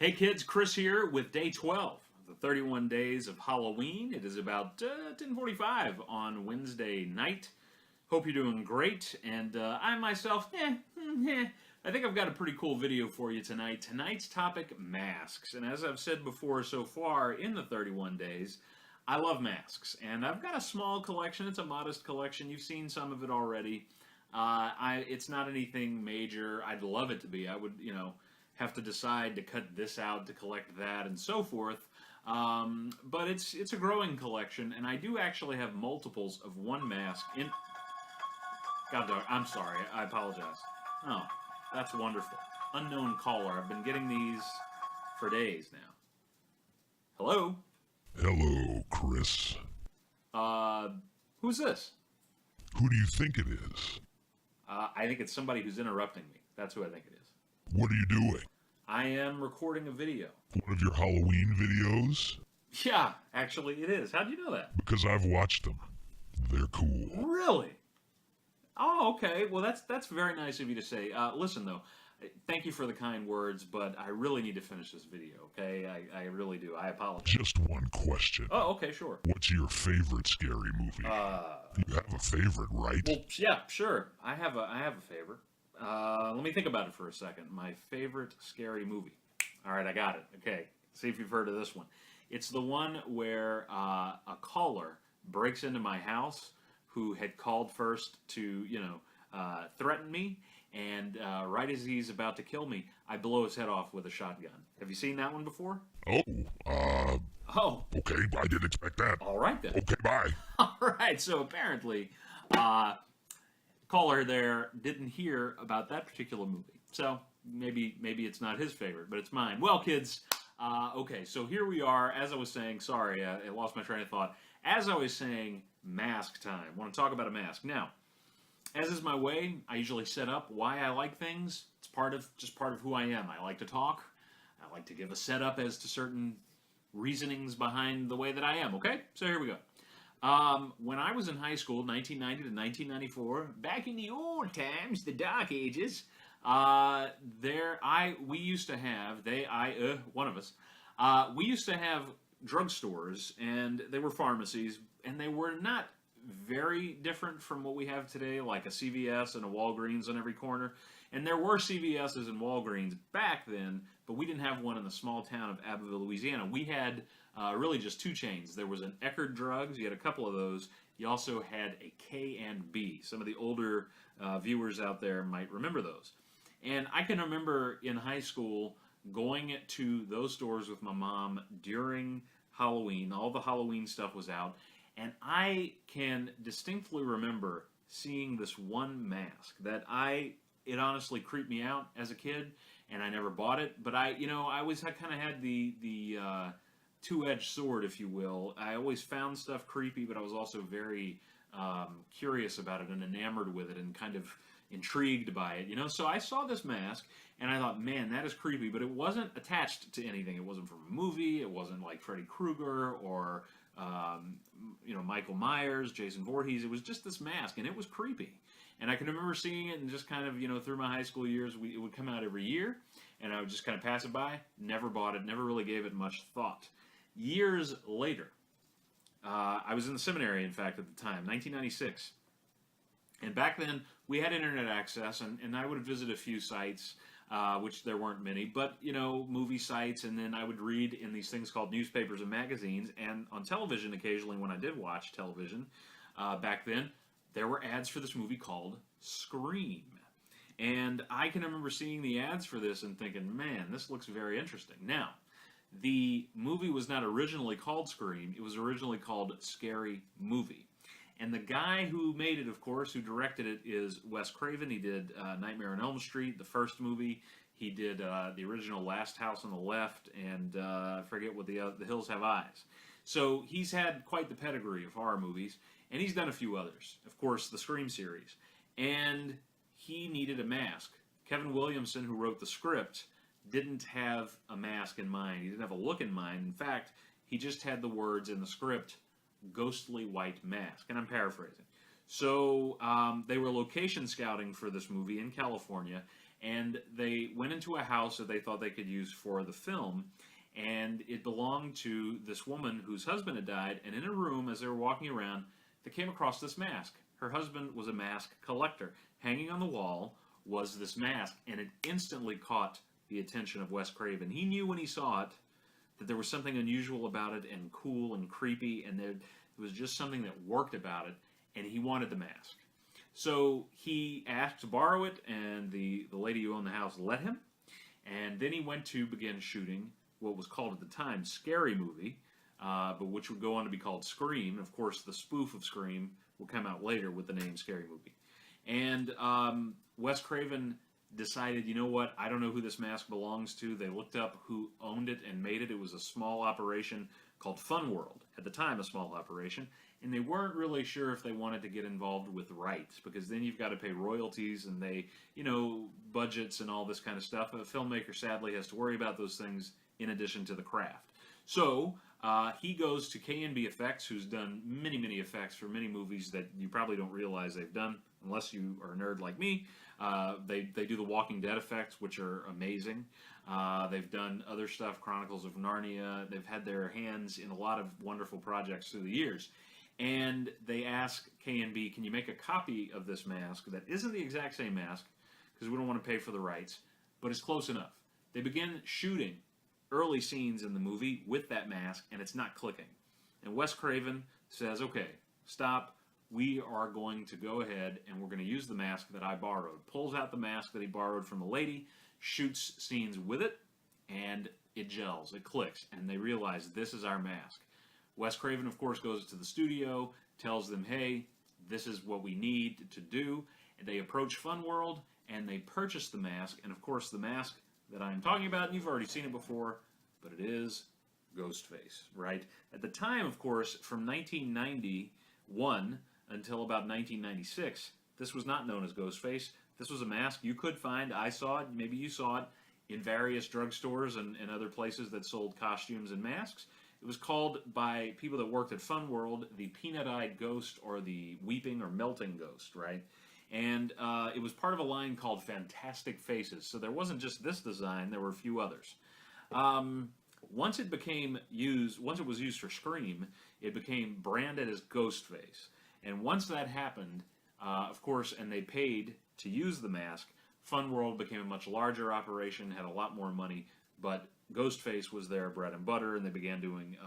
Hey kids, Chris here with day 12 of the 31 days of Halloween. It is about 10:45 on Wednesday night. Hope you're doing great, and I myself, I think I've got a pretty cool video for you tonight. Tonight's topic, masks. And as I've said before so far in the 31 days, I love masks. And I've got a small collection. It's a modest collection. You've seen some of it already. It's not anything major. I'd love it to be. I would, have to decide to cut this out to collect that and so forth. But it's a growing collection, and I do actually have multiples of one mask in. God darn, I'm sorry. I apologize. Oh, that's wonderful. Unknown caller. I've been getting these for days now. Hello? Hello, Chris. Who's this? Who do you think it is? I think it's somebody who's interrupting me. That's who I think it is. What are you doing? I am recording a video. One of your Halloween videos? Yeah, actually it is. How'd you know that? Because I've watched them. They're cool. Really? Oh, okay. Well, that's very nice of you to say. Listen, though, thank you for the kind words, but I really need to finish this video, okay? I really do. I apologize. Just one question. Oh, okay, sure. What's your favorite scary movie? You have a favorite, right? Well, yeah, sure. I have a favorite. Let me think about it for a second. My favorite scary movie. All right, I got it. Okay, see if you've heard of this one. It's the one where a caller breaks into my house who had called first to, threaten me, and right as he's about to kill me, I blow his head off with a shotgun. Have you seen that one before? Oh, okay, I didn't expect that. All right, then. Okay, bye. All right, so apparently, caller there didn't hear about that particular movie. So maybe it's not his favorite, but it's mine. Well, kids, okay, so here we are. As I was saying, sorry, I lost my train of thought. As I was saying, mask time. I want to talk about a mask. Now, as is my way, I usually set up why I like things. It's part of who I am. I like to talk. I like to give a setup as to certain reasonings behind the way that I am, okay? So here we go. When I was in high school, 1990 to 1994, back in the old times, the dark ages, we used to have, one of us, we used to have drugstores, and they were pharmacies, and they were not very different from what we have today, like a CVS and a Walgreens on every corner. And there were CVS's and Walgreens back then, but we didn't have one in the small town of Abbeville, Louisiana. We had really just two chains. There was an Eckerd Drugs. You had a couple of those. You also had a K&B. Some of the older viewers out there might remember those. And I can remember in high school going to those stores with my mom during Halloween. All the Halloween stuff was out. And I can distinctly remember seeing this one mask that it honestly creeped me out as a kid, and I never bought it. But I always kind of had the two-edged sword, if you will. I always found stuff creepy, but I was also very curious about it and enamored with it and kind of intrigued by it, So I saw this mask, and I thought, man, that is creepy. But it wasn't attached to anything. It wasn't from a movie. It wasn't like Freddy Krueger or Michael Myers, Jason Voorhees. It was just this mask, and it was creepy. And I can remember seeing it, and just kind of, through my high school years, it would come out every year, and I would just kind of pass it by. Never bought it. Never really gave it much thought. Years later, I was in the seminary, in fact, at the time, 1996. And back then, we had internet access, and I would visit a few sites, which there weren't many, but, movie sites, and then I would read in these things called newspapers and magazines, and on television occasionally when I did watch television back then, there were ads for this movie called Scream. And I can remember seeing the ads for this and thinking, man, this looks very interesting. Now, the movie was not originally called Scream. It was originally called Scary Movie. And the guy who made it, of course, who directed it, is Wes Craven. He did Nightmare on Elm Street, the first movie. He did the original Last House on the Left, and I forget what The Hills Have Eyes. So he's had quite the pedigree of horror movies, and he's done a few others. Of course, the Scream series. And he needed a mask. Kevin Williamson, who wrote the script, didn't have a mask in mind. He didn't have a look in mind. In fact, he just had the words in the script, ghostly white mask. And I'm paraphrasing. So they were location scouting for this movie in California, and they went into a house that they thought they could use for the film, and it belonged to this woman whose husband had died, and in a room, as they were walking around, they came across this mask. Her husband was a mask collector. Hanging on the wall was this mask, and it instantly caught the attention of Wes Craven. He knew when he saw it that there was something unusual about it, and cool and creepy, and there was just something that worked about it, and he wanted the mask. So he asked to borrow it, and the lady who owned the house let him, and then he went to begin shooting what was called at the time Scary Movie, but which would go on to be called Scream. Of course, the spoof of Scream will come out later with the name Scary Movie. And Wes Craven decided, you know what, I don't know who this mask belongs to. They looked up who owned it and made it. It was a small operation called Fun World, at the time a small operation, and they weren't really sure if they wanted to get involved with rights, because then you've got to pay royalties and they, budgets and all this kind of stuff. A filmmaker sadly has to worry about those things in addition to the craft. So he goes to K&B Effects, who's done many, many effects for many movies that you probably don't realize they've done, unless you are a nerd like me. They do the Walking Dead effects, which are amazing. They've done other stuff, Chronicles of Narnia. They've had their hands in a lot of wonderful projects through the years. And they ask K&B, can you make a copy of this mask that isn't the exact same mask, because we don't want to pay for the rights, but it's close enough. They begin shooting early scenes in the movie with that mask, and it's not clicking. And Wes Craven says, okay, stop. We are going to go ahead and we're going to use the mask that I borrowed. Pulls out the mask that he borrowed from the lady, shoots scenes with it, and it gels, it clicks, and they realize this is our mask. Wes Craven, of course, goes to the studio, tells them, hey, this is what we need to do. And they approach Fun World, and they purchase the mask, and of course the mask that I'm talking about, and you've already seen it before, but it is Ghostface, right? At the time, of course, from 1991 until about 1996, this was not known as Ghostface. This was a mask you could find. I saw it, maybe you saw it, in various drugstores and other places that sold costumes and masks. It was called by people that worked at Fun World the Peanut-Eyed Ghost, or the Weeping or Melting Ghost, right? And it was part of a line called Fantastic Faces. So there wasn't just this design, there were a few others. Once it was used for Scream, it became branded as Ghostface. And once that happened, of course, and they paid to use the mask, Fun World became a much larger operation, had a lot more money, but Ghostface was their bread and butter, and they began doing,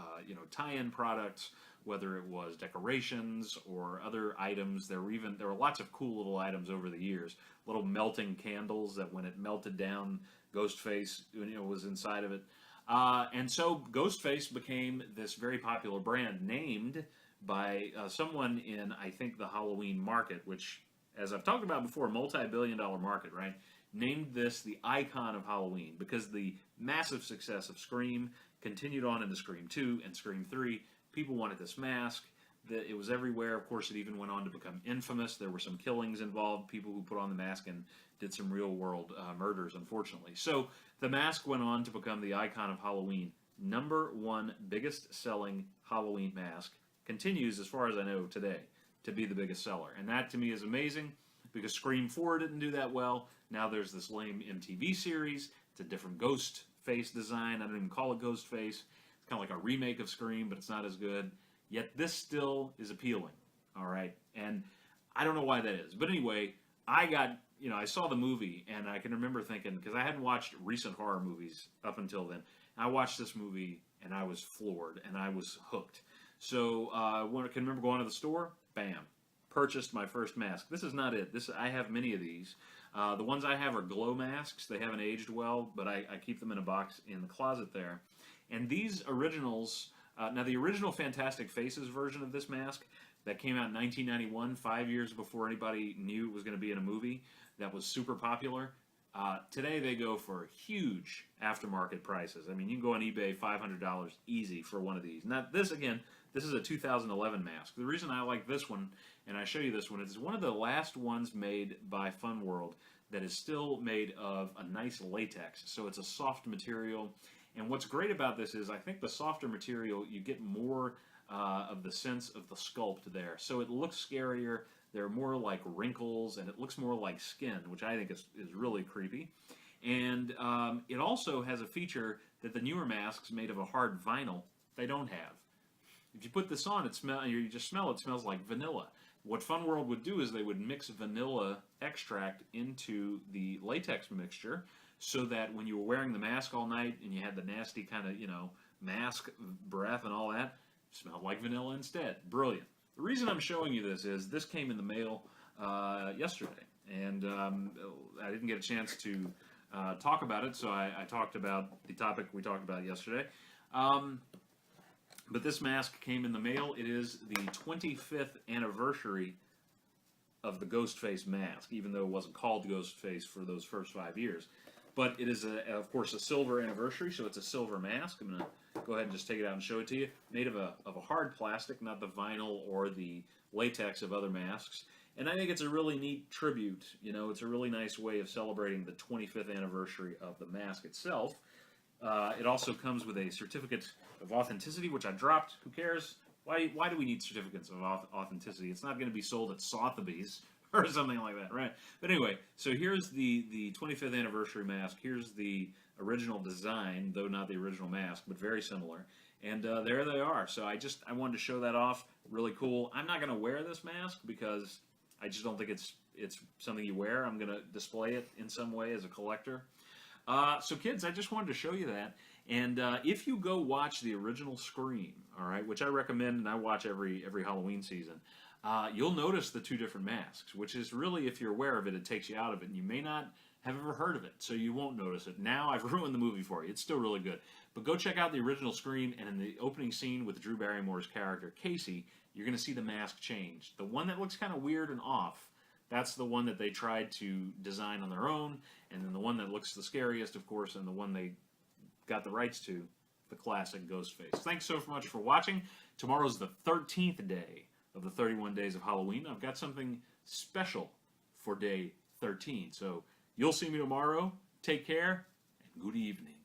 tie-in products, whether it was decorations or other items. There were lots of cool little items over the years, little melting candles that when it melted down, Ghostface, was inside of it. And so Ghostface became this very popular brand, named by someone in, I think, the Halloween market, which, as I've talked about before, multi-billion-dollar market, right? Named this the icon of Halloween, because the massive success of Scream continued on into Scream 2 and Scream 3. People wanted this mask. It was everywhere. Of course, it even went on to become infamous. There were some killings involved, people who put on the mask and did some real-world murders, unfortunately. So the mask went on to become the icon of Halloween. #1 biggest-selling Halloween mask. Continues, as far as I know today, to be the biggest seller. And that, to me, is amazing, because Scream 4 didn't do that well. Now there's this lame MTV series. It's a different ghost face design. I don't even call it Ghostface. It's kind of like a remake of Scream, but it's not as good. Yet this still is appealing, all right? And I don't know why that is. But anyway, I saw the movie, and I can remember thinking, because I hadn't watched recent horror movies up until then. I watched this movie, and I was floored, and I was hooked. So I can remember going to the store, bam, purchased my first mask. This is not it. I have many of these. The ones I have are glow masks. They haven't aged well, but I keep them in a box in the closet there. And these originals, now the original Fantastic Faces version of this mask that came out in 1991, 5 years before anybody knew it was going to be in a movie, that was super popular. Today they go for huge aftermarket prices. I mean, you can go on eBay, $500 easy for one of these. Now this, again, this is a 2011 mask. The reason I like this one, and I show you this one, is one of the last ones made by Fun World that is still made of a nice latex. So it's a soft material. And what's great about this is I think the softer material, you get more of the sense of the sculpt there. So it looks scarier. They're more like wrinkles, and it looks more like skin, which I think is really creepy. And it also has a feature that the newer masks made of a hard vinyl, they don't have. If you put this on, you just smell it smells like vanilla. What Fun World would do is they would mix vanilla extract into the latex mixture so that when you were wearing the mask all night and you had the nasty kind of, mask breath and all that, it smelled like vanilla instead. Brilliant. The reason I'm showing you this came in the mail yesterday, and I didn't get a chance to talk about it, so I talked about the topic we talked about yesterday. But this mask came in the mail. It is the 25th anniversary of the Ghostface mask, even though it wasn't called Ghostface for those first 5 years. But it is, of course, a silver anniversary, so it's a silver mask. I'm going to go ahead and just take it out and show it to you. Made of a hard plastic, not the vinyl or the latex of other masks. And I think it's a really neat tribute. It's a really nice way of celebrating the 25th anniversary of the mask itself. It also comes with a certificate of authenticity, which I dropped. Who cares? Why do we need certificates of authenticity? It's not going to be sold at Sotheby's or something like that, right? But anyway, so here's the 25th anniversary mask. Here's the original design, though not the original mask, but very similar. And there they are. So I wanted to show that off. Really cool. I'm not going to wear this mask because I just don't think it's something you wear. I'm going to display it in some way as a collector. So kids, I just wanted to show you that. And if you go watch the original Scream, all right, which I recommend and I watch every Halloween season, you'll notice the two different masks, which is really, if you're aware of it, it takes you out of it. And you may not have ever heard of it, so you won't notice it. Now I've ruined the movie for you. It's still really good. But go check out the original Scream, and in the opening scene with Drew Barrymore's character, Casey, you're going to see the mask change. The one that looks kind of weird and off, that's the one that they tried to design on their own, and then the one that looks the scariest, of course, and the one they got the rights to, the classic Ghostface. Thanks so much for watching. Tomorrow's the 13th day of the 31 days of Halloween. I've got something special for day 13, so you'll see me tomorrow. Take care, and good evening.